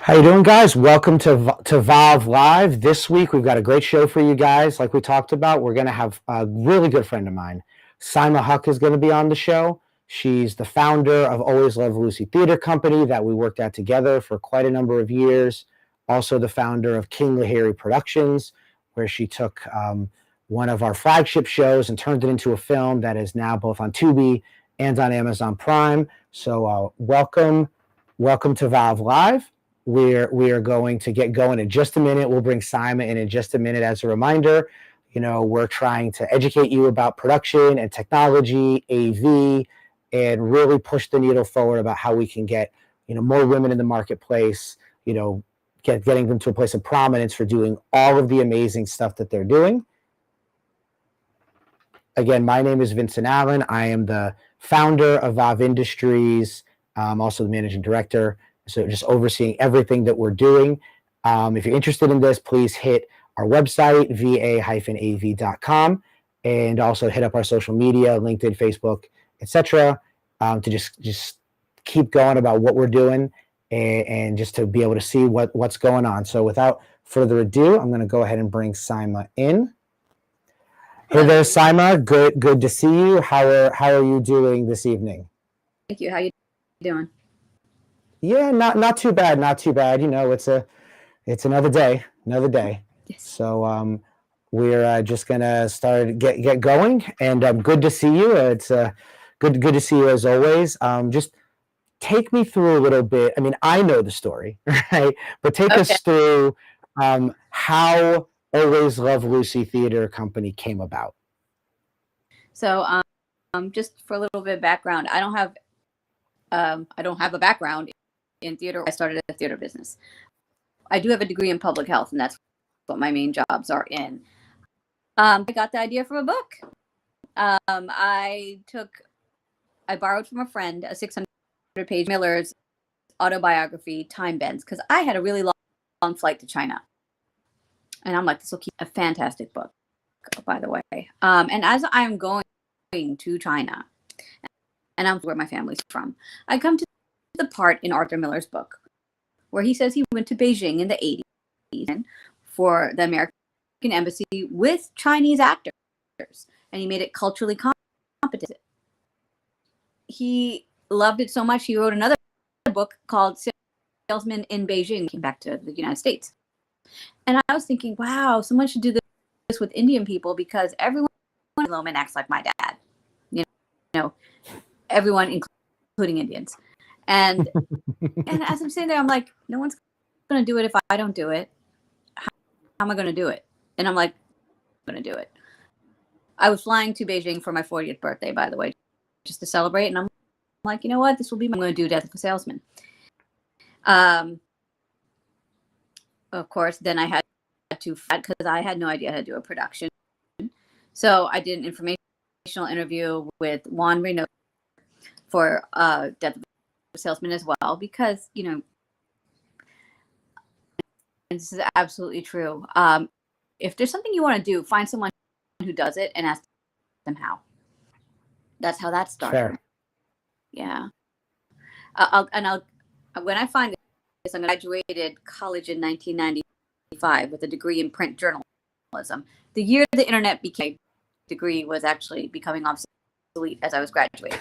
How you doing, guys? Welcome to VAAV Live. This week we've got a great show for you guys. Like we talked about, we're going to have a really good friend of mine, Sima Huck, is going to be on the show. She's the founder of Always Love Lucy Theater Company that we worked at together for quite a number of years. Also the founder of King Lahiri Productions, where she took one of our flagship shows and turned it into a film that is now both on Tubi and on Amazon Prime. So welcome to VAAV Live. We are going to get going in just a minute. We'll bring Simon in just a minute. As a reminder, we're trying to educate you about production and technology, AV, and really push the needle forward about how we can get, more women in the marketplace, getting them to a place of prominence for doing all of the amazing stuff that they're doing. Again, my name is Vincent Allen. I am the founder of VAAV Industries, also the managing director. So just overseeing everything that we're doing. If you're interested in this, please hit our website, va-av.com, and also hit up our social media, LinkedIn, Facebook, etc., to just keep going about what we're doing and just to be able to see what's going on. So without further ado, I'm going to go ahead and bring Sima in. Hey there, Sima. Good to see you. How are you doing this evening? Thank you. How you doing? Yeah, not too bad, not too bad. It's another day. Yes. So we're just gonna get going, and good to see you. It's good to see you as always. Just take me through a little bit. I mean, I know the story, right? But take us through how Always Love Lucy Theater Company came about. So, just for a little bit of background, I don't have a background in theater. I started a theater business. I do have a degree in public health, and that's what my main jobs are in. I got the idea from a book. I borrowed from a friend a 600-page Miller's autobiography, Time Bends, because I had a really long flight to China. And I'm like, this will keep a fantastic book, by the way. And as I'm going to China, and I'm where my family's from, I come to the part in Arthur Miller's book where he says he went to Beijing in the 80s for the American embassy with Chinese actors, and he made it culturally competent. He loved it so much he wrote another book called Salesman in Beijing. Came back to the United States, and I was thinking, wow, someone should do this with Indian people, because everyone in Loman acts like my dad. Everyone, including Indians. And as I'm sitting there, I'm like, no one's going to do it if I don't do it. How am I going to do it? And I'm like, I'm going to do it. I was flying to Beijing for my 40th birthday, by the way, just to celebrate. And I'm like, you know what? This will be I'm going to do Death of a Salesman. Of course, then I had to, because I had no idea how to do a production. So I did an informational interview with Juan Reno for Death of Salesman as well, because this is absolutely true. If there's something you want to do, find someone who does it and ask them how. That's how that started. Fair. Yeah. When I find this, I graduated college in 1995 with a degree in print journalism. The year the internet became degree was actually becoming obsolete as I was graduating.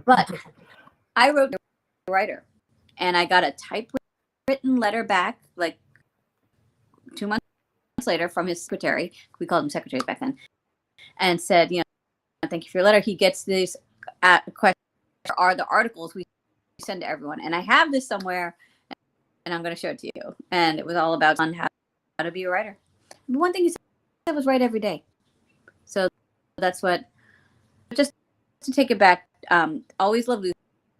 But I wrote a writer, and I got a typewritten letter back like 2 months later from his secretary. We called them secretaries back then, and said, thank you for your letter. He gets these questions are the articles we send to everyone, and I have this somewhere, and I'm going to show it to you. And it was all about how to be a writer. The one thing he said was write every day. So that's what. Just to take it back, Always Love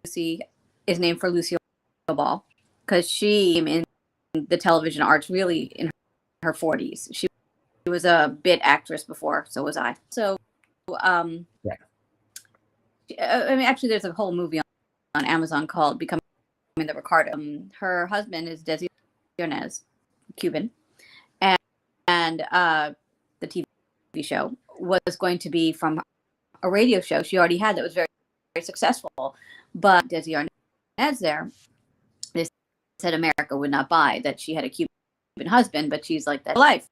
Lucy is named for Lucille Ball, because she in the television arts really in her 40s. She was a bit actress before, so was I. So, actually, there's a whole movie on Amazon called Becoming the Ricardo. Her husband is Desi Arnaz, Cuban, and the TV show was going to be from a radio show she already had that was very, very successful. But Desi Arnaz there, this said America would not buy that she had a Cuban husband, but she's like, that's life.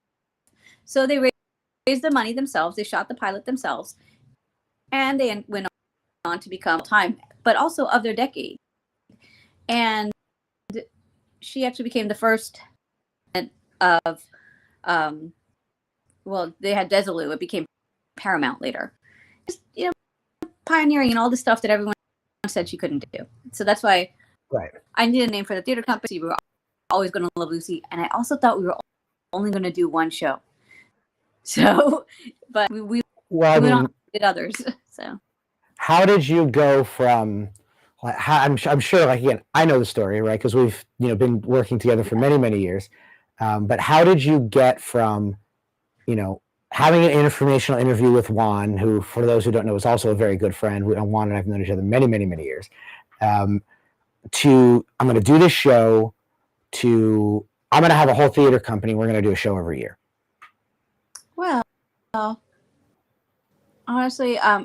So they raised the money themselves. They shot the pilot themselves, and they went on to become time, but also of their decade. And she actually became the first of, well, they had Desilu. It became Paramount later. Just, pioneering and all the stuff that everyone said she couldn't do. So that's why I needed a name for the theater company. We were always going to love Lucy. And I also thought we were only going to do one show. So, but we went on to did others. So how did you go from, I'm sure, like, again, I know the story, right? Because we've, been working together for many, many years. But how did you get from, having an informational interview with Juan, who, for those who don't know, is also a very good friend. Juan and I have known each other many, many, many years. To, I'm going to do this show, to, I'm going to have a whole theater company. We're going to do a show every year. Well, honestly, I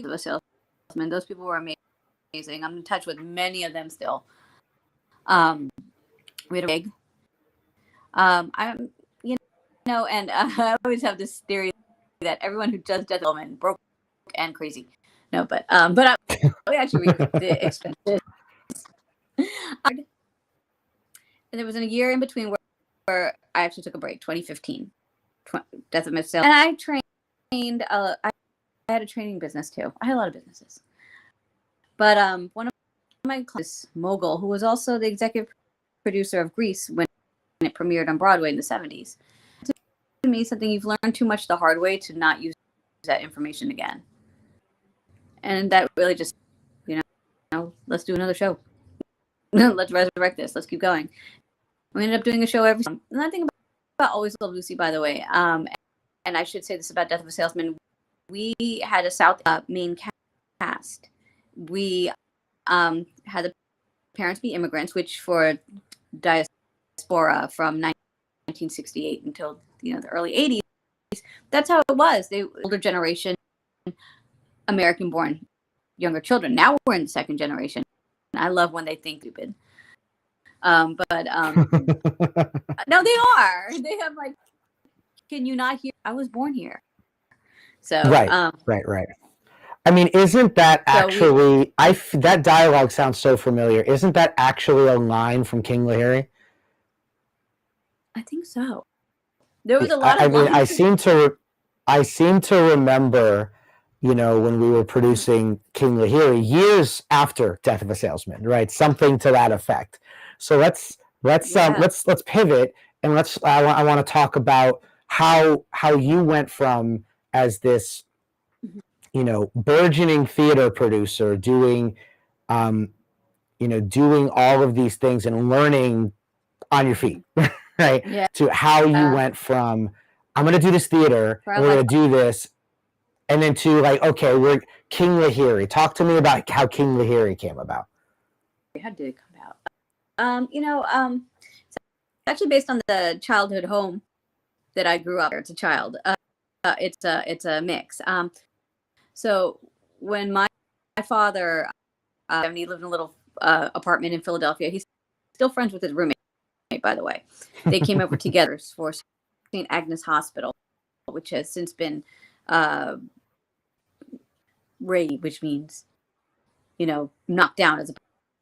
was a salesman. Those people were amazing. I'm in touch with many of them still. We had a big, and I always have this theory that everyone who does death development broke and crazy. No, but we actually recoup the expenses. And there was a year in between where I actually took a break, 2015, Death of Sales. And I trained, I had a training business too. I had a lot of businesses. But one of my clients, Mogul, who was also the executive producer of Grease when it premiered on Broadway in the 70s, to me something you've learned too much the hard way to not use that information again. And that really just, let's do another show. Let's resurrect this. Let's keep going. We ended up doing a show every time. And I think about Always Love Lucy, by the way. And I should say this about Death of a Salesman. We had a South main cast. We had the parents be immigrants, which for diaspora from 1968 until the early 80s, that's how it was. The older generation, American-born younger children. Now we're in the second generation. I love when they think stupid. No, they are. They have like, can you not hear? I was born here. So right. I mean, isn't that actually? That dialogue sounds so familiar. Isn't that actually a line from King Lahiri? I think so. There was a lot of. I seem to remember, when we were producing King Lahiri years after Death of a Salesman, right? Something to that effect. So let's pivot and I want to talk about how you went from, as this, burgeoning theater producer, doing doing all of these things and learning on your feet, right? Yeah. To how you went from, I'm going to do this theater, and we're going to do this, and then to like, okay, we're King Lahiri. Talk to me about how King Lahiri came about. How did it come about? It's actually based on the childhood home that I grew up. It's a child. It's a mix. So when my father, he lived in a little apartment in Philadelphia. He's still friends with his roommate, by the way. They came over together for St. Agnes Hospital, which has since been raised, which means, knocked down, as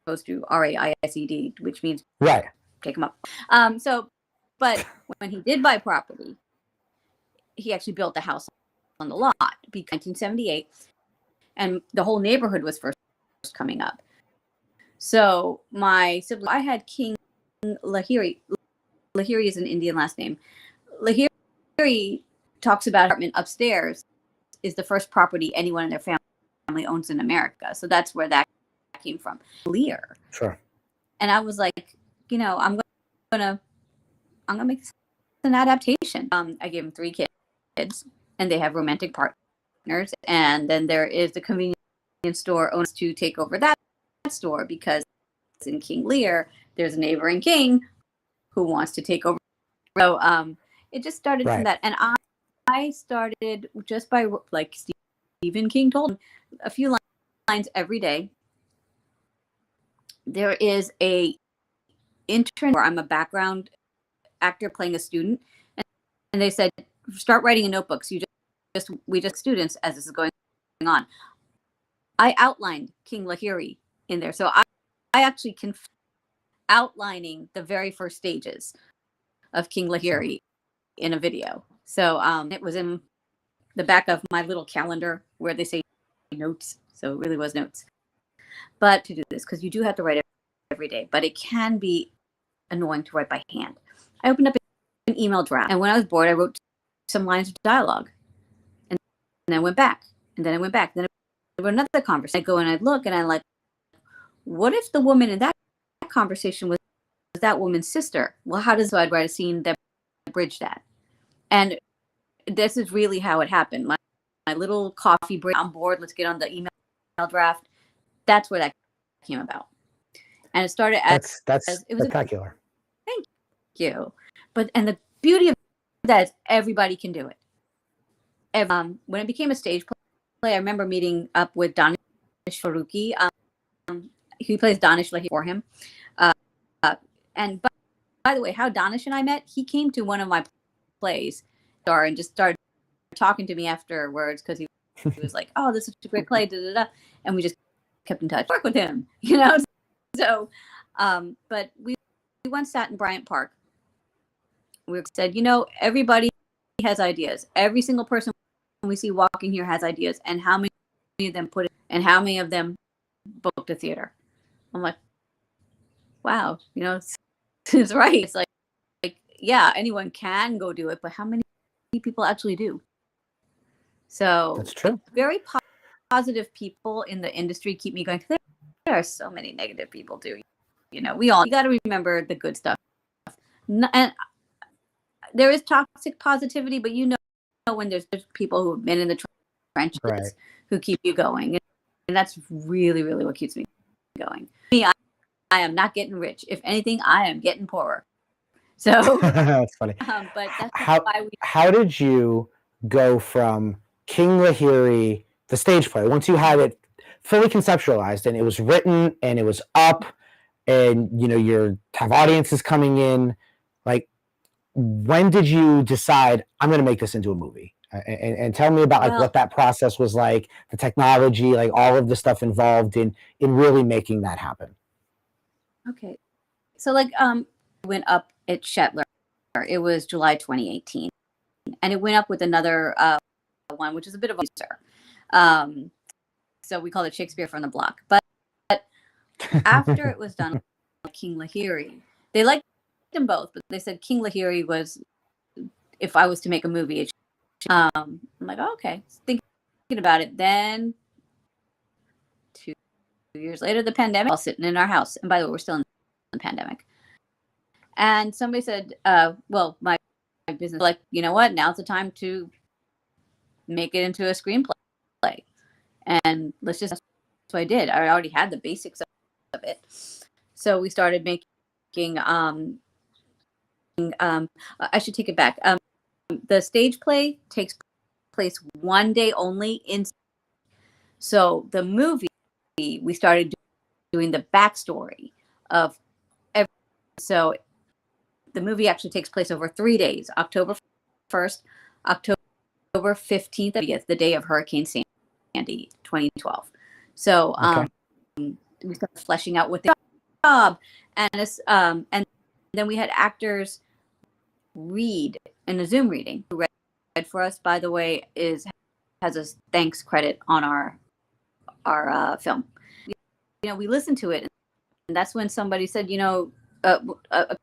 opposed to RAISED, which means take them up. But when he did buy property, he actually built the house on the lot, 1978, and the whole neighborhood was first coming up. So my sibling, I had King Lahiri. Lahiri is an Indian last name. Lahiri talks about apartment upstairs is the first property anyone in their family owns in America. So that's where that came from. Lear. Sure. And I was like, I'm gonna make this an adaptation. I gave him 3 kids, and they have romantic partners. And then there is the convenience store owns to take over that store, because in King Lear, there's a neighboring king who wants to take over. So it just started from that. And I started just by, like Stephen King told me, a few lines every day. There is a intern where I'm a background actor playing a student, and they said, start writing in notebooks. We just students as this is going on. I outlined King Lahiri in there, so I actually outlining the very first stages of King Lahiri in a video. So it was in the back of my little calendar where they say notes. So it really was notes. But to do this, because you do have to write every day, but it can be annoying to write by hand. I opened up an email draft, and when I was bored, I wrote some lines of dialogue, and then I went back, and then I went back. Then there were another conversation. I go and I look, and I'm like, what if the woman in that conversation was that woman's sister? Well, how does I'd write a scene that bridged that? And this is really how it happened. My little coffee break, I'm bored, let's get on the email draft. That's where that came about. And it started as that's it was spectacular. Thank you. And the beauty of that is everybody can do it. When it became a stage play, I remember meeting up with Danish Faruqi. He plays Danish Lahiri for him. And by the way, how Danish and I met, he came to one of my plays and just started talking to me afterwards because he was like, oh, this is such a great play, da, da, da. And we just kept in touch, work with him, you know? So, but we once sat in Bryant Park. We said, you know, everybody has ideas. Every single person we see walking here has ideas. And how many of them put it, and how many of them booked a theater? I'm like, wow, you know, it's right. It's like, yeah, anyone can go do it, but how many people actually do? So that's true. Very positive people in the industry keep me going. There are so many negative people too. You know, you got to remember the good stuff. And there is toxic positivity, but you know when there's people who have been in the trenches Right. who keep you going. And that's really, really what keeps me going. Me, I am not getting rich. If anything, I am getting poorer. So that's funny. But that's how did you go from King Lahiri, the stage play, once you had it fully conceptualized and it was written and it was up, and you know you have audiences coming in, like when did you decide I'm going to make this into a movie? And tell me about like what that process was like, the technology, like all of the stuff involved in really making that happen. Okay, so like went up at Shetler. It was July 2018, and it went up with another one, which is a bit of a user. So we called it Shakespeare from the Block. But after it was done, King Lahiri, they liked them both, but they said King Lahiri was, if I was to make a movie, I'm like, oh, okay. Thinking about it. Then 2 years later, the pandemic, all sitting in our house. And by the way, we're still in the pandemic. And somebody said, well, my business, like, you know what? Now's the time to make it into a screenplay. And that's what I did. I already had the basics of it. So we started making, I should take it back. The stage play takes place one day only. So the movie, we started doing the backstory of so the movie actually takes place over 3 days, October 1st, October 15th, the day of Hurricane Sandy, 2012. So we started fleshing out what the job, and then we had actors read in a Zoom reading. Who read for us, by the way, has a thanks credit on our film. You know, we listened to it, and that's when somebody said, you know, a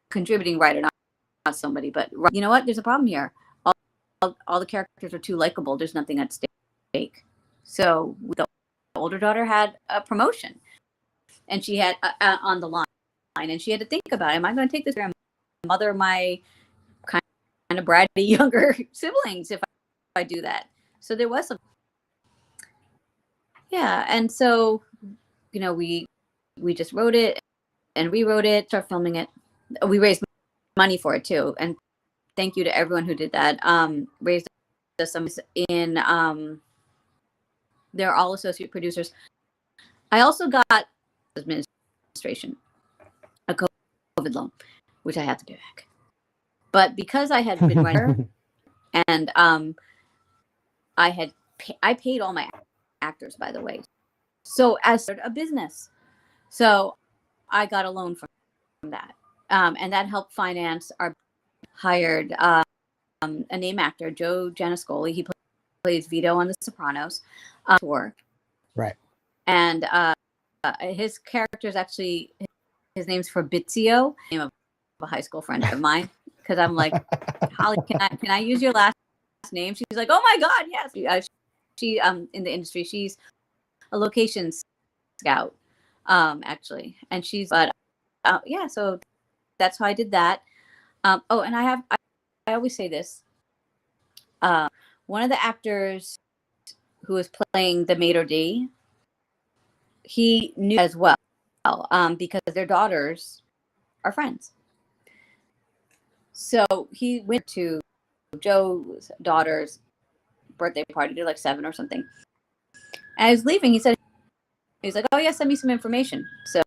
contributing writer, not somebody, but you know what? There's a problem here. All the characters are too likable. There's nothing at stake. So the older daughter had a promotion, and she had on the line, and she had to think about, am I going to take this and mother my kind of bratty younger siblings if I do that? So there was some, yeah. And so, you know, we just wrote it and rewrote it, started filming it. We raised money for it too, and thank you to everyone who did that. Raised some in. They're all associate producers. I also got administration, a COVID COVID loan, which I had to pay back. But because I had been running and I paid all my actors, by the way. So as a business, so I got a loan from that, and that helped finance our hired a name actor, Joe Janiscoli. He plays Vito on The Sopranos tour, Right. and his character is actually his name's Fabrizio, name of a high school friend of mine. Because I'm like, Holly, can I use your last name? She's like, oh my God, yes. She in the industry, she's a location scout, actually, and she's yeah. So that's how I did that. Oh, and I always say this. One of the actors who was playing the maitre d', he knew as well, because their daughters are friends. So he went to Joe's daughter's birthday party. They're like 7 or something. And I was leaving. He's like, oh yeah, send me some information. So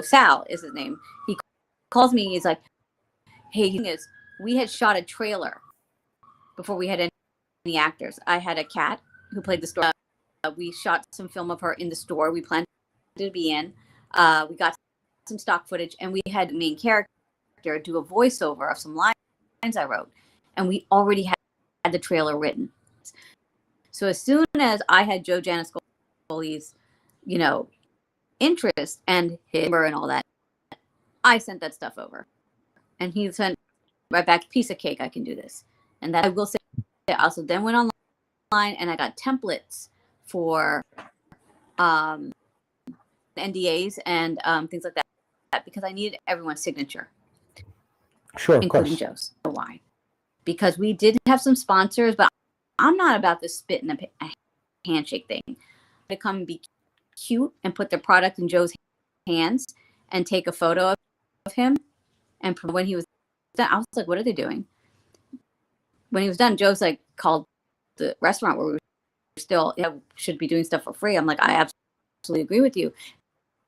Sal is his name. He calls me. He's like, hey, we had shot a trailer before we had any actors. I had a cat who played the store. We shot some film of her in the store we planned to be in. We got some stock footage, and we had the main character do a voiceover of some lines I wrote, and we already had the trailer written. So as soon as I had Joe Janiscoli's, interest and his number and all that, I sent that stuff over, and he sent right back, piece of cake, I can do this. And that I will say, I also then went online and I got templates for NDAs and things like that, because I needed everyone's signature. Sure, of including course. Joe's. Why? Because we did have some sponsors, but I'm not about the spit in a handshake thing. To come and be cute and put the product in Joe's hands and take a photo of him. And when he was done, I was like, what are they doing? When he was done, Joe's like, called the restaurant where we were still should be doing stuff for free. I'm like, I absolutely agree with you.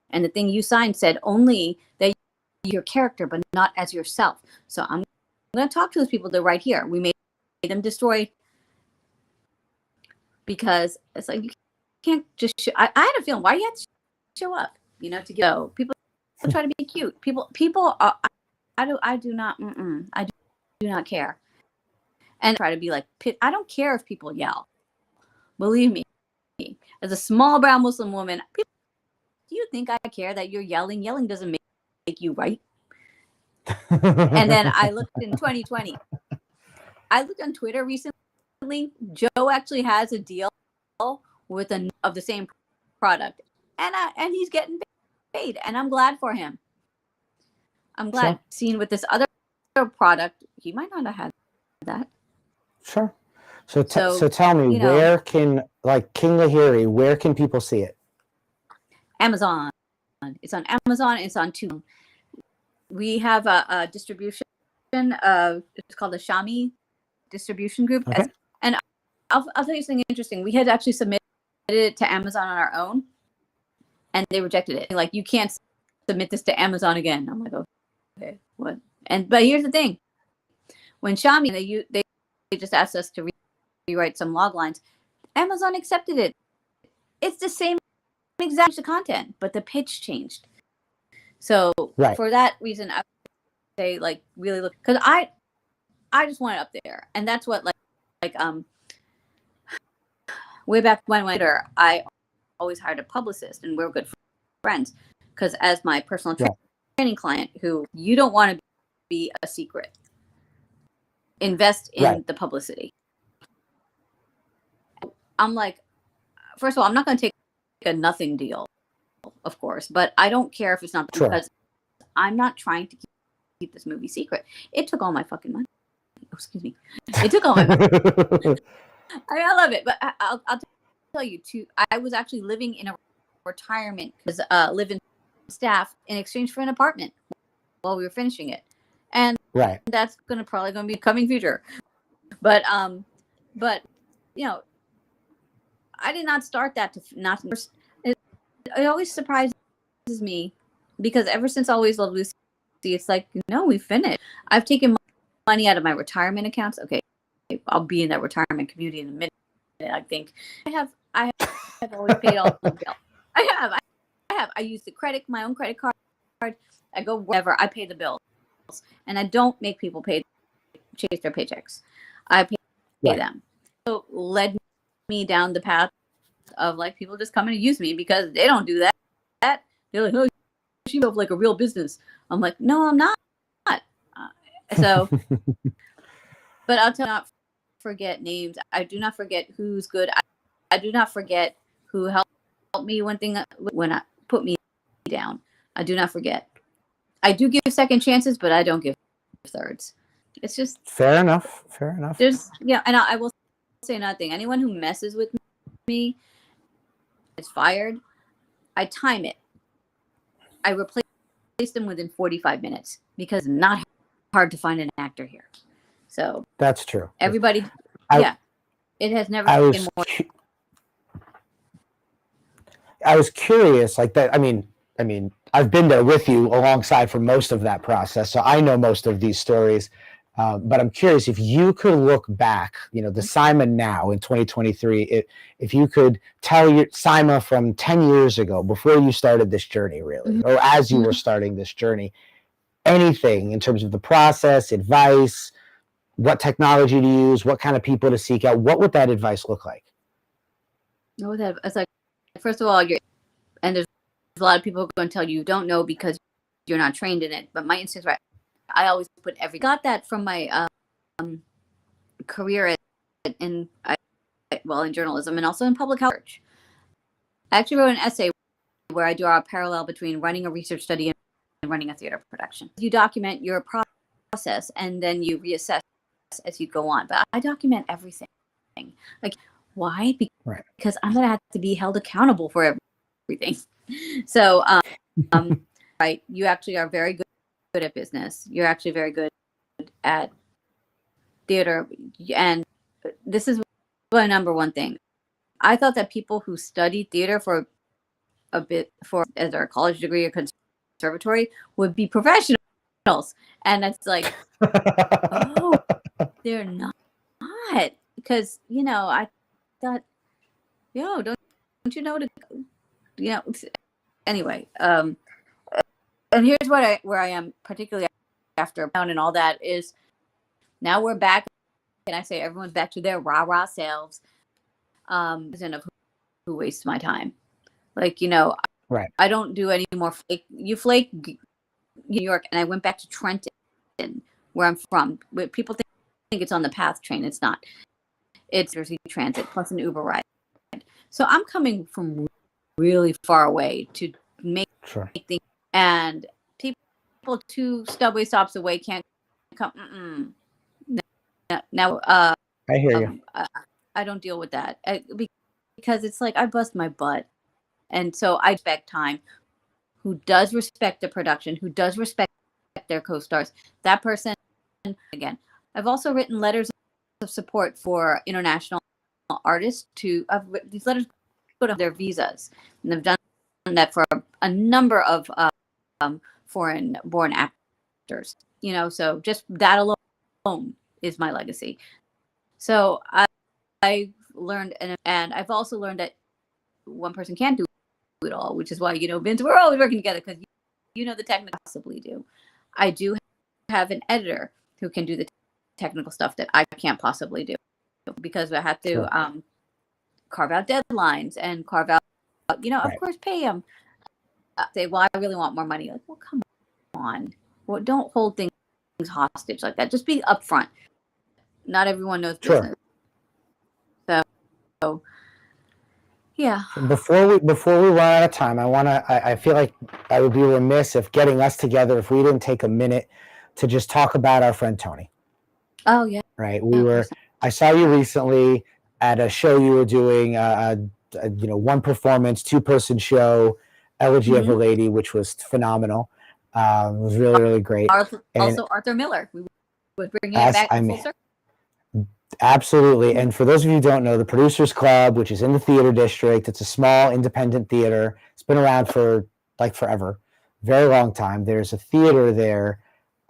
And the thing you signed said only that your character, but not as yourself. So I'm going to talk to those people. They're right here. We made them destroy, because it's like, you can't just I had a feeling, why you had to show up, to go. People try to be cute. People are, I do not care. And try to be like, I don't care if people yell. Believe me, as a small brown Muslim woman, do you think I care that you're yelling? Yelling doesn't make you right. And then I looked in 2020. I looked on Twitter recently. Joe actually has a deal with of the same product, and he's getting paid, and I'm glad for him. I'm glad. Sure. Seen with this other product, he might not have had that. Sure. So tell me, where can, like, King Lahiri, where can people see it? Amazon. It's on Amazon. It's on Tubi. We have a distribution. It's called the Shami Distribution Group. Okay. And I'll tell you something interesting. We had actually submitted it to Amazon on our own, and they rejected it. Like, you can't submit this to Amazon again. I'm like, okay, what? But here's the thing: when Shami they just asked us to rewrite some log lines, Amazon accepted it. It's the same exact content, but the pitch changed. So for that reason, I would say, like, really look, because I just want it up there, and that's what like way back when I always hired a publicist, and we're good friends, because as my personal training client, who you don't want to be a secret, invest in the publicity. I'm like, first of all, I'm not going to take a nothing deal, of course, but I don't care if it's not, because I'm not trying to keep this movie secret. It took all my fucking money. Oh, excuse me. It took all my money. I love it, but I'll tell you too. I was actually living in a retirement, because live-in staff, in exchange for an apartment while we were finishing it, and that's probably going to be a coming future. But I did not start that to not. It always surprises me, because ever since Always Loved Lucy It's like, no, we finished. I've taken money out of my retirement accounts. Okay, I'll be in that retirement community in a minute. I think I have always paid all the bills. I have. I use my own credit card. I go wherever. I pay the bills, and I don't make people chase their paychecks. I pay them. So led me down the path of like people just coming to use me because they don't do that. They're like, oh, she built like a real business. I'm like, no, I'm not. So, but I'll tell you, not forget names. I do not forget who's good. I do not forget who helped me when I put me down. I do not forget. I do give second chances, but I don't give thirds. It's just fair enough. There's and I will say another thing. Anyone who messes with me is fired. I time it. I replace them within 45 minutes because it's not hard to find an actor here. So that's true. Everybody, it has never been more. I was curious, like that. I mean, I've been there with you alongside for most of that process, so I know most of these stories. But I'm curious if you could look back, the Simon now in 2023, if you could tell your Simon from 10 years ago, before you started this journey, really, or as you were starting this journey, anything in terms of the process, advice, what technology to use, what kind of people to seek out, what would that advice look like? It's like, first of all, there's a lot of people who are going to tell you don't know because you're not trained in it. But my instinct's right. I always put got that from my career in journalism and also in public health. I actually wrote an essay where I draw a parallel between running a research study and running a theater production. You document your process and then you reassess as you go on. But I document everything. Like, why? Because I'm going to have to be held accountable for everything. So, right, you actually are very good at business. You're actually very good at theater. And this is my number one thing. I thought that people who studied theater for as their college degree or conservatory would be professionals. And it's like, oh, they're not. Because, I thought, don't you know anyway, and here's where I am, particularly after Brown and all that, is now we're back, and I say everyone's back to their rah-rah selves, of who wastes my time. Like, right. I don't do any more flake. You flake New York, and I went back to Trenton, where I'm from. People think it's on the PATH train. It's not. It's Jersey Transit plus an Uber ride. So I'm coming from really far away to make things, and people 2 subway stops away can't come. Now, I hear you. I don't deal with that because it's like I bust my butt, and so I respect time. Who does respect the production? Who does respect their co-stars? That person. Again, I've also written letters of support for international artists. These letters go to their visas, and they've done that for a number of foreign-born actors. So just that alone is my legacy. So I've learned, and I've also learned that one person can't do it all, which is why Vince, we're always working together because the technical possibly do. I do have an editor who can do the technical stuff that I can't possibly do because I have to carve out deadlines and carve out, of course, pay them. Say, well, I really want more money. Like, well, come on. Well, don't hold things hostage like that. Just be upfront. Not everyone knows business. So, yeah. Before we run out of time, I feel like I would be remiss if getting us together if we didn't take a minute to just talk about our friend Tony. Oh yeah. Right. I saw you recently at a show you were doing, one performance, 2-person show, Elegy of a Lady, which was phenomenal. It was really, really great. Also, Arthur Miller. We would bring it back full circle. Absolutely. And for those of you who don't know, the Producers Club, which is in the Theater District, it's a small independent theater. It's been around for like forever. very long time. There's a theater there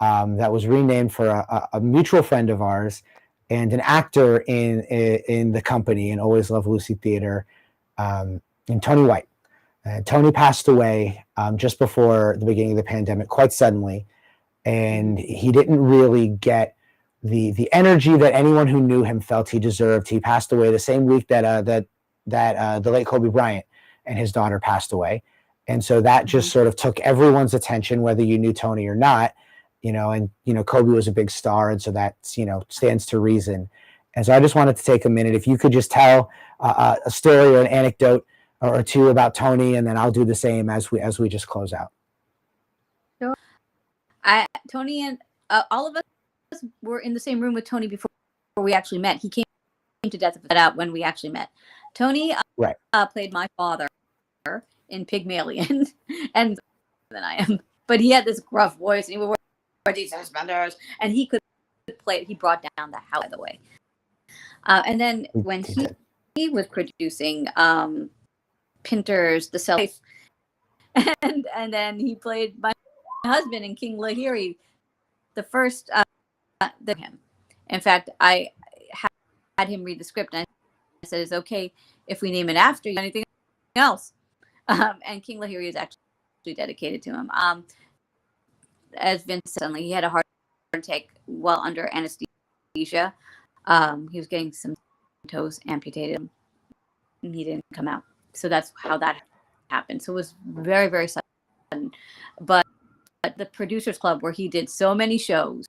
that was renamed for a mutual friend of ours and an actor in the company in Always Love Lucy Theater, and Tony White. Tony passed away just before the beginning of the pandemic, quite suddenly, and he didn't really get the energy that anyone who knew him felt he deserved. He passed away the same week that the late Kobe Bryant and his daughter passed away, and so that just sort of took everyone's attention, whether you knew Tony or not. And Kobe was a big star, and so that stands to reason. And so I just wanted to take a minute. If you could just tell a story or an anecdote or two about Tony, and then I'll do the same as we just close out. Sure. Tony and all of us were in the same room with Tony before we actually met. He came to Death of Out when we actually met. Tony played my father in Pygmalion, and than I am, but he had this gruff voice, and he would wear these suspenders, and he could play. He brought down the house, by the way. And then when he was producing Pinter's The Self, and then he played my husband in King Lahiri, the first him. In fact, I had him read the script, and I said, "It's okay if we name it after you. Anything else?" And King Lahiri is actually dedicated to him. As Vince said, he had a heart attack while under anesthesia. He was getting some toes amputated, and he didn't come out. So that's how that happened. So it was very, very sudden. But at the Producers Club, where he did so many shows,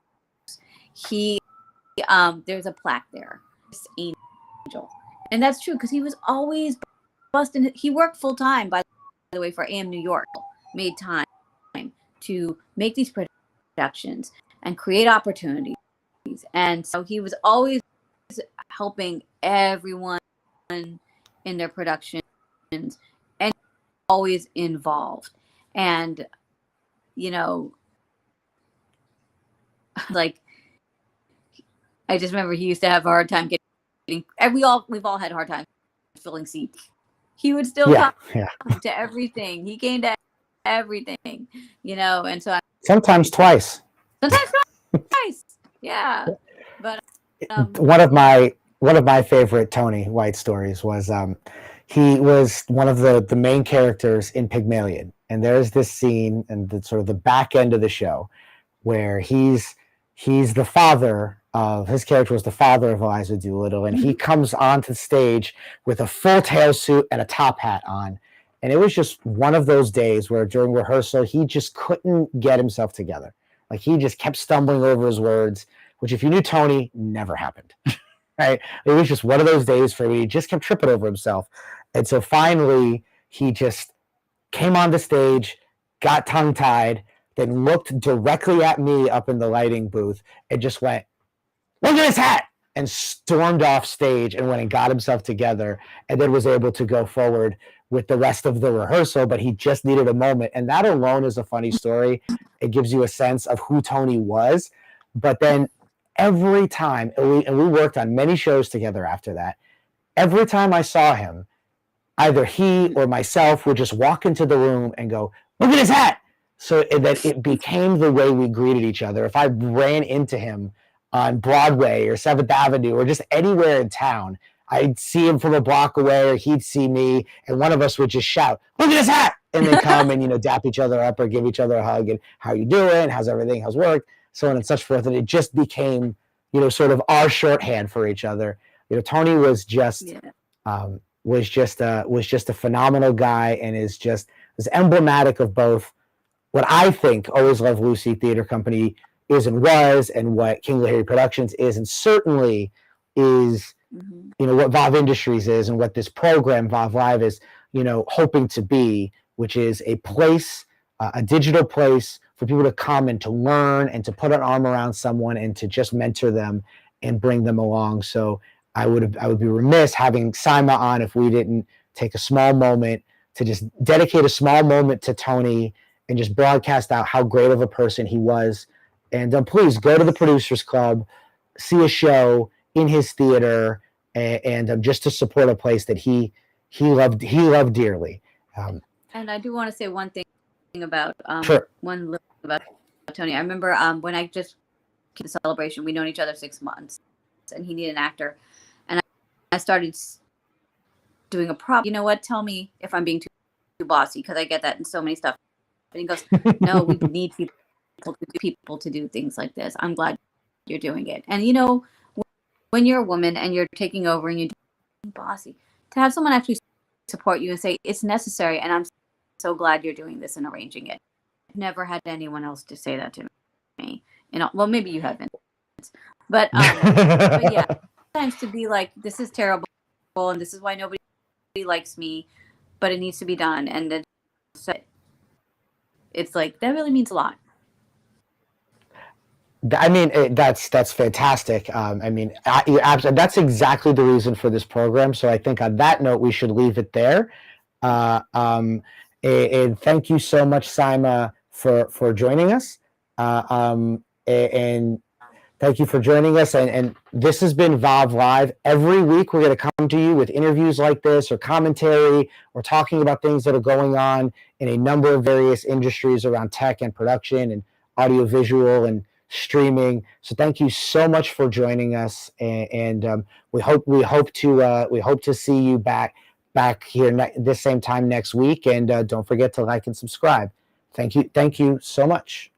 there's a plaque there, this angel, and that's true because he was always busting. He worked full time, by the way, for AM New York. Made time to make these productions and create opportunities, and so he was always helping everyone in their productions and always involved. And like, I just remember he used to have a hard time getting, and we've all had a hard time filling seats. He would still come to everything. He came to everything, and so sometimes twice. Yeah. But one of my favorite Tony White stories was he was one of the main characters in Pygmalion, and there's this scene and the sort of the back end of the show where he's the father of, his character was the father of Eliza Doolittle, and he comes onto the stage with a full tail suit and a top hat on. And it was just one of those days where during rehearsal, he just couldn't get himself together. Like, he just kept stumbling over his words, which, if you knew Tony, never happened. Right? It was just one of those days for him. He just kept tripping over himself. And so finally, he just came on the stage, got tongue-tied, then looked directly at me up in the lighting booth and just went, "Look at his hat!" and stormed off stage and went and got himself together, and then was able to go forward with the rest of the rehearsal. But he just needed a moment, and that alone is a funny story. It gives you a sense of who Tony was. But then every time, and we worked on many shows together after that, every time I saw him, either he or myself would just walk into the room and go, "Look at his hat!" So that it became the way we greeted each other. If I ran into him on Broadway or 7th Avenue or just anywhere in town, I'd see him from a block away, or he'd see me, and one of us would just shout, "Look at his hat!" and then come and dap each other up or give each other a hug and, "How you doing? How's everything? How's work?" So on and such forth. And it just became, sort of our shorthand for each other. Tony was just was just a phenomenal guy, and is emblematic of both what I think Always Love Lucy Theater Company is and was, and what King Lahiri Productions is, and certainly is, what VAAV Industries is, and what this program VAAV Live is, hoping to be, which is a place, a digital place for people to come and to learn and to put an arm around someone and to just mentor them and bring them along. So I would be remiss having Saima on if we didn't take a small moment to just dedicate a small moment to Tony and just broadcast out how great of a person he was. And please go to the Producers Club, see a show in his theater, and just to support a place that he loved dearly. And I do want to say one thing about Sure. one little thing about Tony. I remember when I just came to Celebration, we known each other 6 months, and he needed an actor, and I started doing a prop. You know what? Tell me if I'm being too bossy, because I get that in so many stuff. And he goes, "No, we need people to do things like this. I'm glad you're doing it." And you know, when you're a woman and you're taking over and you're doing bossy, to have someone actually support you and say it's necessary, and I'm so glad you're doing this and arranging it. I've never had anyone else to say that to me. You know, well, maybe you haven't, but yeah, sometimes to be like, this is terrible, and this is why nobody likes me, but it needs to be done, and then it's like that really means a lot. I mean, that's fantastic. I mean, that's exactly the reason for this program. So I think on that note, we should leave it there. And thank you so much, Saima, for joining us. And thank you for joining us. And this has been VAAV Live. Every week, we're going to come to you with interviews like this, or commentary, or talking about things that are going on in a number of various industries around tech and production and audiovisual and streaming. So thank you so much for joining us, and we hope to see you back here this same time next week. And don't forget to like and subscribe. Thank you so much.